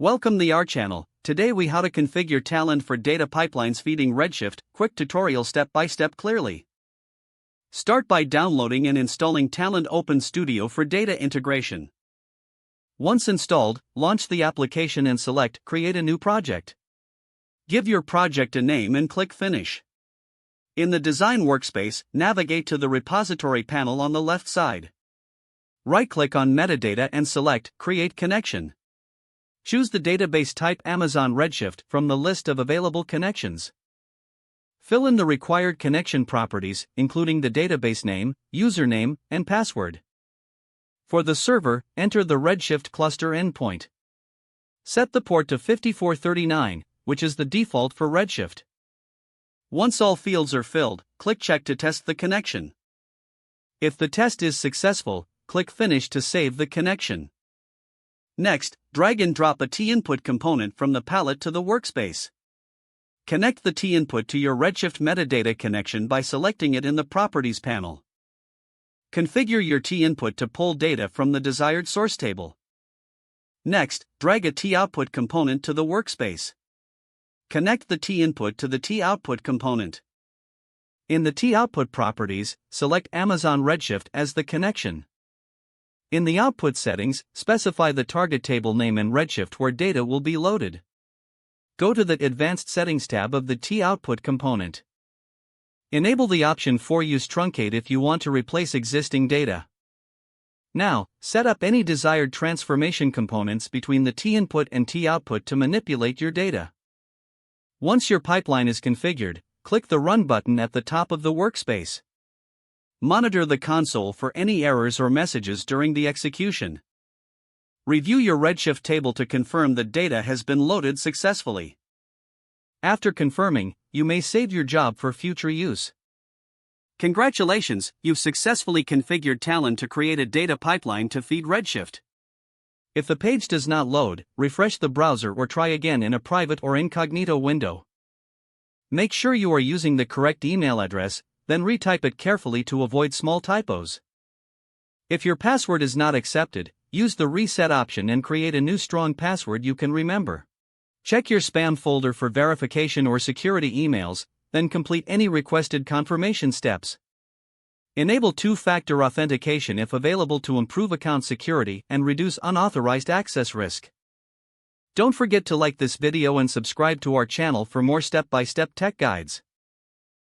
Welcome to our channel. Today we how to configure Talend for data pipelines feeding Redshift. Quick tutorial step by step clearly. Start by downloading and installing Talend Open Studio for data integration. Once installed, launch the application and select Create a new project. Give your project a name and click Finish. In the Design workspace, navigate to the Repository panel on the left side. Right-click on Metadata and select Create Connection. Choose the database type Amazon Redshift from the list of available connections. Fill in the required connection properties, including the database name, username, and password. For the server, enter the Redshift cluster endpoint. Set the port to 5439, which is the default for Redshift. Once all fields are filled, click Check to test the connection. If the test is successful, click Finish to save the connection. Next, drag and drop a T-input component from the palette to the workspace. Connect the T-input to your Redshift metadata connection by selecting it in the Properties panel. Configure your T-input to pull data from the desired source table. Next, drag a T-output component to the workspace. Connect the T-input to the T-output component. In the T-output properties, select Amazon Redshift as the connection. In the output settings, specify the target table name in Redshift where data will be loaded. Go to the Advanced Settings tab of the T-output component. Enable the option for Use Truncate if you want to replace existing data. Now, set up any desired transformation components between the T-input and T-output to manipulate your data. Once your pipeline is configured, click the Run button at the top of the workspace. Monitor the console for any errors or messages during the execution. Review your Redshift table to confirm the data has been loaded successfully. After confirming, you may save your job for future use. Congratulations, you've successfully configured Talend to create a data pipeline to feed Redshift. If the page does not load, refresh the browser or try again in a private or incognito window. Make sure you are using the correct email address, then retype it carefully to avoid small typos. If your password is not accepted, use the reset option and create a new strong password you can remember. Check your spam folder for verification or security emails, then complete any requested confirmation steps. Enable two-factor authentication if available to improve account security and reduce unauthorized access risk. Don't forget to like this video and subscribe to our channel for more step-by-step tech guides.